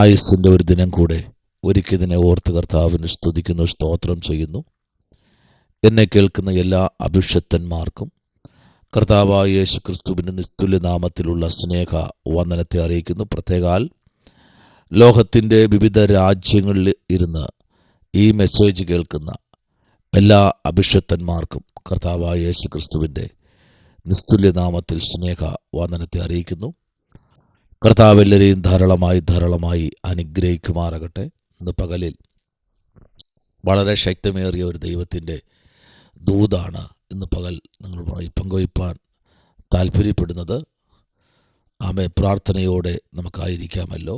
ആയുസ്സിൻ്റെ ഒരു ദിനം കൂടെ ഒരിക്കതിനെ ഓർത്ത് കർത്താവിന് സ്തുതിക്കുന്നു, സ്തോത്രം ചെയ്യുന്നു. എന്നെ കേൾക്കുന്ന എല്ലാ അഭിഷക്തന്മാർക്കും കർത്താവായ യേശു ക്രിസ്തുവിൻ്റെ നിസ്തുല്യ നാമത്തിലുള്ള സ്നേഹ വന്ദനത്തെ അറിയിക്കുന്നു. പ്രത്യേകാൽ ലോകത്തിൻ്റെ വിവിധ രാജ്യങ്ങളിൽ ഇരുന്ന് ഈ മെസ്സേജ് കേൾക്കുന്ന എല്ലാ അഭിഷക്തന്മാർക്കും കർത്താവായ യേശു ക്രിസ്തുവിൻ്റെ നിസ്തുല്യ നാമത്തിൽ സ്നേഹ വന്ദനത്തെ അറിയിക്കുന്നു. കർത്താവ് എല്ലാവരെയും ധാരാളമായി അനുഗ്രഹിക്കുമാറാകട്ടെ. ഇന്ന് പകലിൽ വളരെ ശക്തമേറിയ ഒരു ദൈവത്തിൻ്റെ ദൂതാണ് ഇന്ന് പകൽ നിങ്ങളുമായി പങ്കുവയ്പ്പാൻ താല്പര്യപ്പെടുന്നത്. ആമേൻ. പ്രാർത്ഥനയോടെ നമുക്കായിരിക്കാമല്ലോ.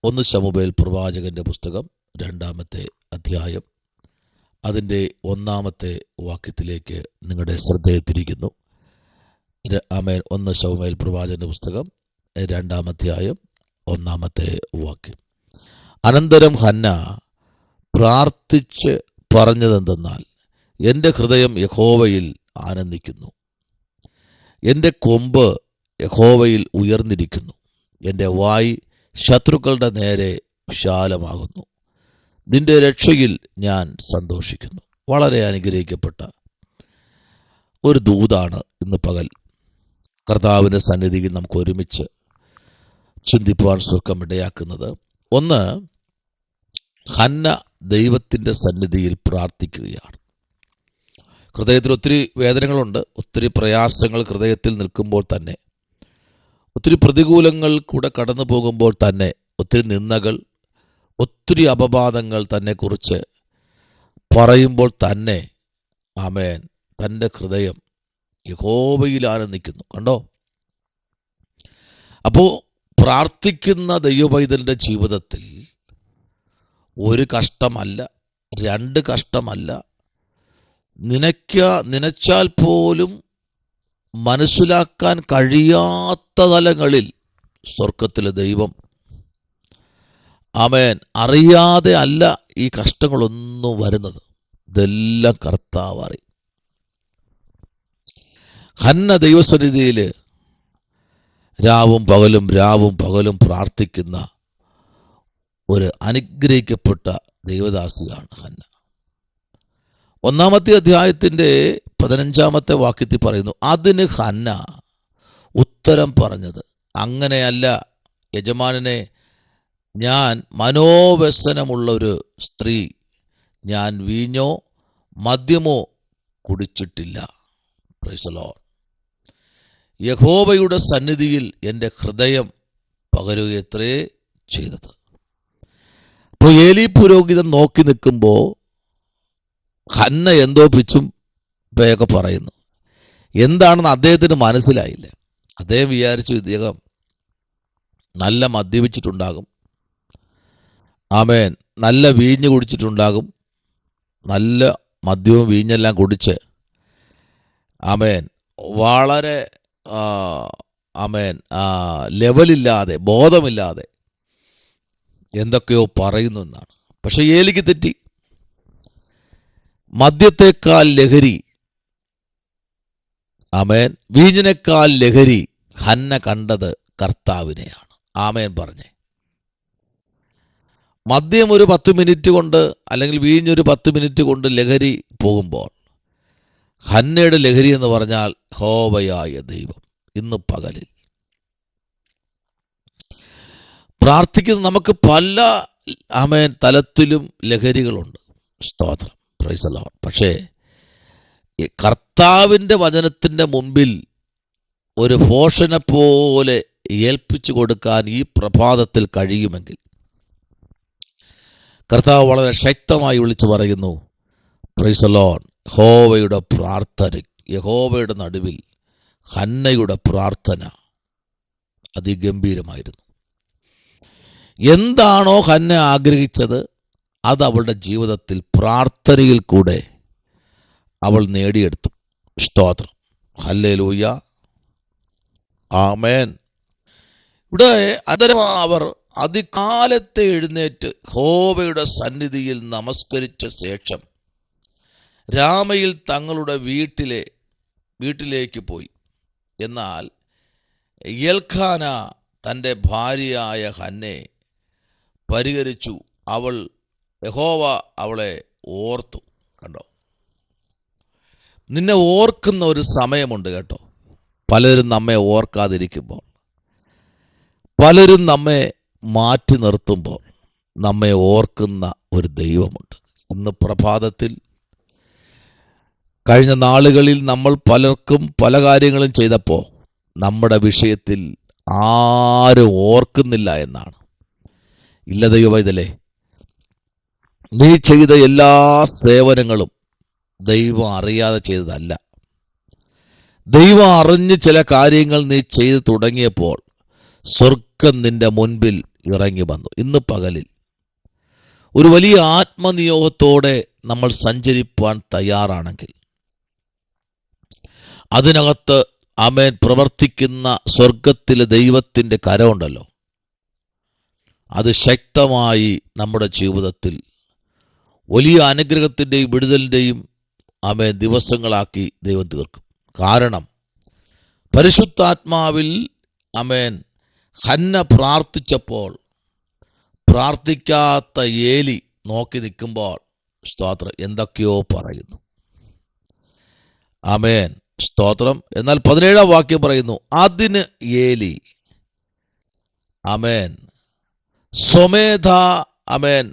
1 ശമൂവേൽ പ്രവാചകന്റെ പുസ്തകം 2-ാമത്തെ അധ്യായം അതിൻ്റെ 1-ാമത്തെ വാക്യത്തിലേക്ക് നിങ്ങളുടെ ശ്രദ്ധയെ തിരിക്കുന്നു. ആമേൻ. 1 ശമൂവേൽ പ്രവാചകന്റെ പുസ്തകം 2-ാം അധ്യായം 1-ാമത്തെ വാക്യം. അനന്തരം ഹന്ന പ്രാർത്ഥിച്ച് പറഞ്ഞതെന്തെന്നാൽ, എൻ്റെ ഹൃദയം യഹോവയിൽ ആനന്ദിക്കുന്നു, എൻ്റെ കൊമ്പ് യഹോവയിൽ ഉയർന്നിരിക്കുന്നു, എൻ്റെ വായ് ശത്രുക്കളുടെ നേരെ വിശാലമാകുന്നു, നിന്റെ രക്ഷയിൽ ഞാൻ സന്തോഷിക്കുന്നു. വളരെ അനുഗ്രഹിക്കപ്പെട്ട ഒരു ദൂതാണ് ഇന്ന് പകൽ കർത്താവിൻ്റെ സന്നിധിയിൽ നമുക്ക് ഒരുമിച്ച് ചിന്തിപ്പാൻ സുഖം ഇടയാക്കുന്നത്. ഒന്ന്, ഹന്ന ദൈവത്തിൻ്റെ സന്നിധിയിൽ പ്രാർത്ഥിക്കുകയാണ്. ഹൃദയത്തിൽ ഒത്തിരി വേദനകളുണ്ട്, ഒത്തിരി പ്രയാസങ്ങൾ ഹൃദയത്തിൽ നിൽക്കുമ്പോൾ തന്നെ, ഒത്തിരി പ്രതികൂലങ്ങൾ കൂടെ കടന്നു പോകുമ്പോൾ തന്നെ, ഒത്തിരി നിന്ദകൾ, ഒത്തിരി അപവാദങ്ങൾ തന്നെക്കുറിച്ച് പറയുമ്പോൾ തന്നെ ആമേൻ തൻ്റെ ഹൃദയം യഹോവയിൽ ആനന്ദിക്കുന്നു. കണ്ടോ? അപ്പോൾ പ്രാർത്ഥിക്കുന്ന ദൈവപൈതലിൻ്റെ ജീവിതത്തിൽ ഒരു കഷ്ടമല്ല, 2 കഷ്ടമല്ല, നനച്ചാൽ പോലും മനസ്സിലാക്കാൻ കഴിയാത്ത തലങ്ങളിൽ സ്വർഗത്തിലെ ദൈവം ആമേൻ അറിയാതെ അല്ല ഈ കഷ്ടങ്ങളൊന്നും വരുന്നത്. ഇതെല്ലാം കർത്താവ് അറിയും. ഹന്ന ദൈവസന്നിധിയിൽ രാവും പകലും പ്രാർത്ഥിക്കുന്ന ഒരു അനുഗ്രഹിക്കപ്പെട്ട ദൈവദാസിയാണ് ഹന്ന. 1-ാമത്തെ അധ്യായത്തിൻ്റെ 15-ാമത്തെ വാക്യത്തിൽ പറയുന്നു, അതിന് ഹന്ന ഉത്തരം പറഞ്ഞത്, അങ്ങനെയല്ല യജമാനനെ, ഞാൻ മനോവ്യസനമുള്ള ഒരു സ്ത്രീ, ഞാൻ വീഞ്ഞോ മദ്യമോ കുടിച്ചിട്ടില്ല. Praise the Lord. യഹോവയുടെ സന്നിധിയിൽ എൻ്റെ ഹൃദയം പകരുകയത്രേ ചെയ്തത്. അപ്പോൾ ഏലി പുരോഹിതൻ നോക്കി നിൽക്കുമ്പോൾ ഹന്ന എന്തോ പിച്ചും പേയൊക്കെ പറയുന്നു. എന്താണെന്ന് അദ്ദേഹത്തിന് മനസ്സിലായില്ല. അദ്ദേഹം വിചാരിച്ചു ഇദ്ദേഹം നല്ല മദ്യപിച്ചിട്ടുണ്ടാകും, ആമേൻ, നല്ല വീഞ്ഞ് കുടിച്ചിട്ടുണ്ടാകും, നല്ല മദ്യവും വീഞ്ഞെല്ലാം കുടിച്ച് ആമേൻ വളരെ ആമേൻ ലെവലില്ലാതെ, ബോധമില്ലാതെ എന്തൊക്കെയോ പറയുന്നു എന്നാണ്. പക്ഷെ ഏലിക്ക് തെറ്റി. മദ്യത്തെക്കാൾ ലഹരി, ആമേൻ, വീഞ്ഞിനേക്കാൾ ലഹരി ഹന്ന കണ്ടത് കർത്താവിനെയാണ്. ആമേൻ പറഞ്ഞേ. മദ്യം ഒരു 10 മിനിറ്റ് കൊണ്ട്, അല്ലെങ്കിൽ വീഞ്ഞൊരു 10 മിനിറ്റ് കൊണ്ട് ലഹരി പോകുമ്പോൾ, ഹന്നയുടെ ലഹരി എന്ന് പറഞ്ഞാൽ യഹോവയായ ദൈവം. ഇന്ന് പകലിൽ പ്രാർത്ഥിക്കുന്ന നമുക്ക് പല ആമേൻ തലത്തിലും ലഹരികളുണ്ട്. സ്തോത്രം, പ്രൈസ് ദി ലോർഡ്. പക്ഷേ കർത്താവിൻ്റെ വചനത്തിൻ്റെ മുൻപിൽ ഒരു ഭോഷനെ പോലെ ഏൽപ്പിച്ചു കൊടുക്കാൻ ഈ പ്രഭാതത്തിൽ കഴിയുമെങ്കിൽ, കർത്താവ് വളരെ ശക്തമായി വിളിച്ചു പറയുന്നു, പ്രൈസ് ദി ലോർഡ്, യഹോവയുടെ പ്രാർത്ഥന, യഹോവയുടെ നടുവിൽ ഹന്നയുടെ പ്രാർത്ഥന അതിഗംഭീരമായിരുന്നു. എന്താണോ ഹന്ന ആഗ്രഹിച്ചത് അത് അവളുടെ ജീവിതത്തിൽ പ്രാർത്ഥനയിൽ കൂടെ അവൾ നേടിയെടുത്തു. സ്തോത്രം, ഹല്ലേലൂയ, ആമേൻ. ഇവിടെ അവർ അതികാലത്തെ എഴുന്നേറ്റ് യഹോവയുടെ സന്നിധിയിൽ നമസ്കരിച്ച ശേഷം രാമയിൽ തങ്ങളുടെ വീട്ടിലേക്ക് പോയി. എന്നാൽ എൽഖാന തൻ്റെ ഭാര്യയായ ഹന്നെ പരിഹരിച്ചു. യഹോവ അവളെ ഓർത്തു. കണ്ടോ, നിന്നെ ഓർക്കുന്ന ഒരു സമയമുണ്ട് കേട്ടോ. പലരും നമ്മെ ഓർക്കാതിരിക്കുമ്പോൾ, പലരും നമ്മെ മാറ്റി നിർത്തുമ്പോൾ നമ്മെ ഓർക്കുന്ന ഒരു ദൈവമുണ്ട്. ഇന്ന് പ്രഭാതത്തിൽ, കഴിഞ്ഞ നാളുകളിൽ നമ്മൾ പലർക്കും പല കാര്യങ്ങളും ചെയ്തപ്പോൾ നമ്മുടെ വിഷയത്തിൽ ആരും ഓർക്കുന്നില്ല എന്നാണ്. ഇല്ല ദൈവവൈതലേ, നീ ചെയ്ത എല്ലാ സേവനങ്ങളും ദൈവം അറിയാതെ ചെയ്തതല്ല. ദൈവം അറിഞ്ഞ് ചില കാര്യങ്ങൾ നീ ചെയ്തു തുടങ്ങിയപ്പോൾ സ്വർഗം നിന്റെ മുൻപിൽ ഇറങ്ങി വന്നു. ഇന്ന് പകലിൽ ഒരു വലിയ ആത്മനിയോഗത്തോടെ നമ്മൾ സഞ്ചരിപ്പാൻ തയ്യാറാണെങ്കിൽ, അതിനകത്ത് ആമേൻ പ്രവർത്തിക്കുന്ന സ്വർഗത്തിലെ ദൈവത്തിൻ്റെ കരമുണ്ടല്ലോ, അത് ശക്തമായി നമ്മുടെ ജീവിതത്തിൽ വലിയ അനുഗ്രഹത്തിൻ്റെയും വിടുതലിൻ്റെയും ആമേൻ ദിവസങ്ങളാക്കി ദൈവം തീർക്കും. കാരണം പരിശുദ്ധാത്മാവിൽ ആമേൻ ഹന്ന പ്രാർത്ഥിച്ചപ്പോൾ പ്രാർത്ഥിക്കാത്ത ഏലി നോക്കി നിൽക്കുമ്പോൾ സ്തോത്രം എന്തൊക്കെയോ പറയുന്നു. ആമേൻ, സ്തോത്രം. എന്നാൽ 17-ാം വാക്യം പറയുന്നു, അതിന് ഏലി ആമേൻ സ്വമേധ ആമേൻ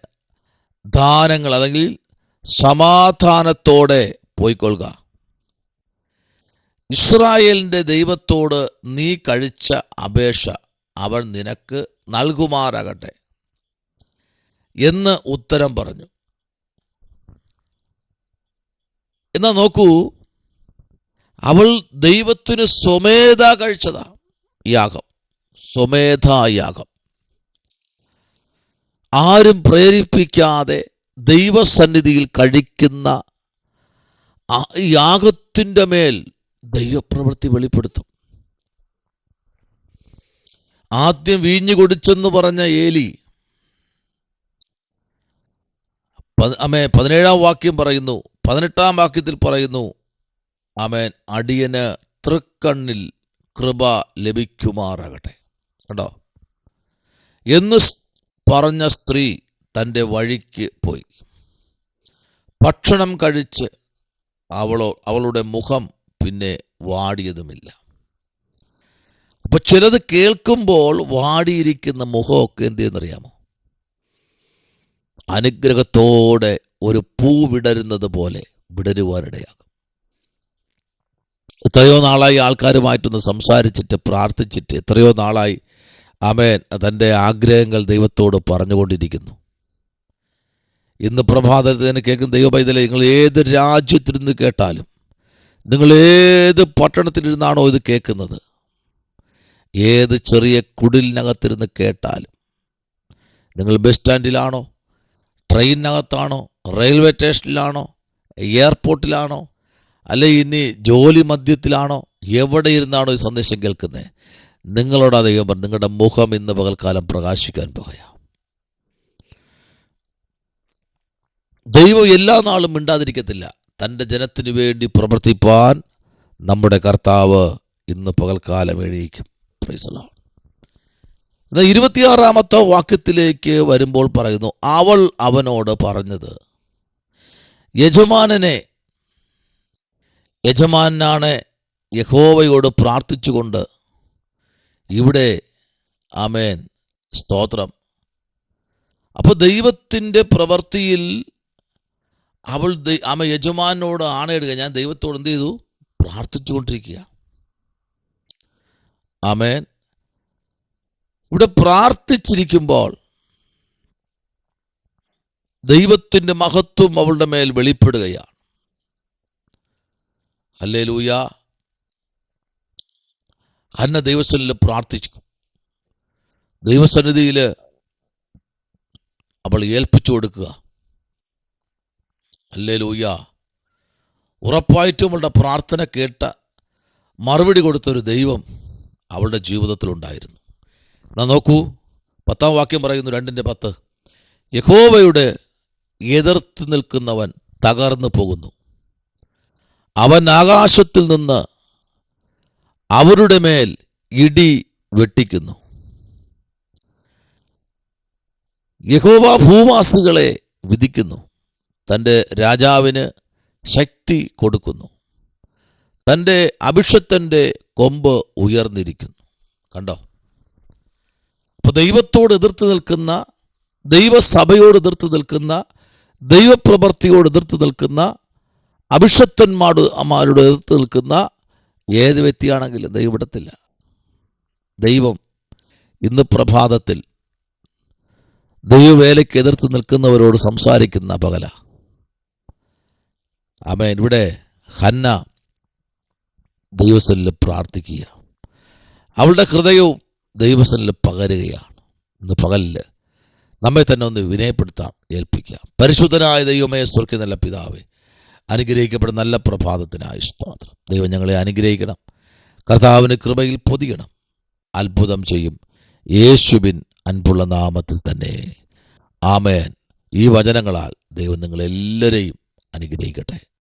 ദാനങ്ങൾ, അല്ലെങ്കിൽ സമാധാനത്തോടെ പോയിക്കൊള്ളുക. ഇസ്രായേലിൻ്റെ ദൈവത്തോട് നീ കഴിച്ച അപേക്ഷ അവൻ നിനക്ക് നൽകുമാറാകട്ടെ എന്ന് ഉത്തരം പറഞ്ഞു. എന്നാൽ നോക്കൂ, അവൾ ദൈവത്തിന് സ്വമേധ കഴിച്ചതാ യാഗം, സ്വമേധായാഗം. ആരും പ്രേരിപ്പിക്കാതെ ദൈവസന്നിധിയിൽ കഴിക്കുന്ന ആ യാഗത്തിൻ്റെ മേൽ ദൈവപ്രവൃത്തി വെളിപ്പെടുത്തും. ആദ്യം വീഞ്ഞു കുടിച്ചെന്ന് പറഞ്ഞ ഏലി 17-ാം വാക്യം പറയുന്നു, 18-ാം വാക്യത്തിൽ പറയുന്നു, ആമേൻ അടിയന് തൃക്കണ്ണിൽ കൃപ ലഭിക്കുമാറാകട്ടെ. കണ്ടോ, എന്ന് പറഞ്ഞ സ്ത്രീ തൻ്റെ വഴിക്ക് പോയി. ഭക്ഷണം കഴിച്ച് അവളുടെ മുഖം പിന്നെ വാടിയതുമില്ല. അപ്പൊ ചിലത് കേൾക്കുമ്പോൾ വാടിയിരിക്കുന്ന മുഖമൊക്കെ എന്ത് ചെയ്യുന്നറിയാമോ? അനുഗ്രഹത്തോടെ ഒരു പൂ വിടരുന്നത് പോലെ വിടരുവാനിടയാകും. എത്രയോ നാളായി ആൾക്കാരുമായിട്ടൊന്ന് സംസാരിച്ചിട്ട് പ്രാർത്ഥിച്ചിട്ട് എത്രയോ നാളായി ആമേൻ തൻ്റെ ആഗ്രഹങ്ങൾ ദൈവത്തോട് പറഞ്ഞുകൊണ്ടിരിക്കുന്നു. ഇന്ന് പ്രഭാതത്തിന് കേൾക്കുന്ന ദൈവപൈതലെ, നിങ്ങൾ ഏത് രാജ്യത്തിരുന്ന് കേട്ടാലും, നിങ്ങൾ ഏത് പട്ടണത്തിലിരുന്നാണോ ഇത് കേൾക്കുന്നത്, ഏത് ചെറിയ കുടിലിനകത്തിരുന്ന് കേട്ടാലും, നിങ്ങൾ ബസ് സ്റ്റാൻഡിലാണോ, ട്രെയിനിനകത്താണോ, റെയിൽവേ സ്റ്റേഷനിലാണോ, എയർപോർട്ടിലാണോ, അല്ലെ ഇനി ജോലി മധ്യത്തിലാണോ, എവിടെ ഇരുന്നാണോ ഈ സന്ദേശം കേൾക്കുന്നത്, നിങ്ങളോട് ദൈവം പറഞ്ഞു, നിങ്ങളുടെ മുഖം ഇന്ന് പകൽക്കാലം പ്രകാശിക്കാൻ പോകുകയാണ്. ദൈവം എല്ലാ നാളും മിണ്ടാതിരിക്കത്തില്ല. തൻ്റെ ജനത്തിനു വേണ്ടി പ്രവർത്തിപ്പാൻ നമ്മുടെ കർത്താവ് ഇന്ന് പകൽക്കാലം എഴുന്നേൽക്കും. Praise the Lord. 26-ാമത്തെ വാക്യത്തിലേക്ക് വരുമ്പോൾ പറയുന്നു, അവൾ അവനോട് പറഞ്ഞത്, യജമാനാണ് യഹോവയോട് പ്രാർത്ഥിച്ചുകൊണ്ട് ഇവിടെ ആമേൻ സ്തോത്രം. അപ്പോൾ ദൈവത്തിൻ്റെ പ്രവൃത്തിയിൽ അവൾ യജമാനോട് ആണയിടുക. ഞാൻ ദൈവത്തോട് എന്ത് ചെയ്തു? പ്രാർത്ഥിച്ചുകൊണ്ടിരിക്കുക. ആമേൻ. ഇവിടെ പ്രാർത്ഥിച്ചിരിക്കുമ്പോൾ ദൈവത്തിൻ്റെ മഹത്വം അവളുടെ മേൽ വെളിപ്പെടുകയാണ്. ഹല്ലേലൂയ. ഹന്ന ദൈവസന്നിധിയിൽ പ്രാർത്ഥിച്ചു. ദൈവസന്നിധിയിൽ അവൾ ഏൽപ്പിച്ചു കൊടുക്കുക. ഹല്ലേലൂയ. ഉറപ്പായിട്ടും അവളുടെ പ്രാർത്ഥന കേട്ട മറുപടി കൊടുത്തൊരു ദൈവം അവളുടെ ജീവിതത്തിലുണ്ടായിരുന്നു. എന്നാൽ നോക്കൂ, 10-ാം വാക്യം പറയുന്നു, 2:10, യഹോവയുടെ എതിർത്ത് നിൽക്കുന്നവൻ തകർന്നു പോകുന്നു, അവൻ ആകാശത്തിൽ നിന്ന് അവരുടെ മേൽ ഇടി വെട്ടിക്കുന്നു. യഹോവ ഭൂവാസികളെ വിധിക്കുന്നു, തൻ്റെ രാജാവിന് ശക്തി കൊടുക്കുന്നു, തൻ്റെ അഭിഷക്തൻ്റെ കൊമ്പ് ഉയർന്നിരിക്കുന്നു. കണ്ടോ? അപ്പോൾ ദൈവത്തോട് എതിർത്ത് നിൽക്കുന്ന, ദൈവസഭയോട് എതിർത്ത് നിൽക്കുന്ന, ദൈവപ്രവൃത്തിയോട് എതിർത്ത് നിൽക്കുന്ന, അഭിഷക്തന്മാരോട് എതിർത്ത് നിൽക്കുന്ന ഏത് വ്യക്തിയാണെങ്കിലും ദൈവം വിടത്തില്ല. ദൈവം ഇന്ന് പ്രഭാതത്തിൽ ദൈവവേലയ്ക്ക് എതിർത്ത് നിൽക്കുന്നവരോട് സംസാരിക്കുന്ന പകല. ആമേൻ. ഇവിടെ ഹന്ന ദൈവസന്നിധിയിൽ പ്രാർത്ഥിക്കുക, അവളുടെ ഹൃദയവും ദൈവസന്നിധിയിൽ പകരുകയാണ്. ഇന്ന് പകലിൽ നമ്മെ തന്നെ ഒന്ന് വിനയപ്പെടുത്താം, ഏൽപ്പിക്കാം. പരിശുദ്ധനായ ദൈവമേ, സ്വർഗ്ഗ നല്ല പിതാവേ, അനുഗ്രഹിക്കപ്പെടുന്ന നല്ല പ്രഭാതത്തിനായി സ്തോത്രം. ദൈവം ഞങ്ങളെ അനുഗ്രഹിക്കണം, കർത്താവിന് കൃപയിൽ പൊതിയണം, അത്ഭുതം ചെയ്യും. യേശുവിൻ അൻപുള്ള നാമത്തിൽ തന്നെ ആമേൻ. ഈ വചനങ്ങളാൽ ദൈവം നിങ്ങളെല്ലാവരെയും അനുഗ്രഹിക്കട്ടെ.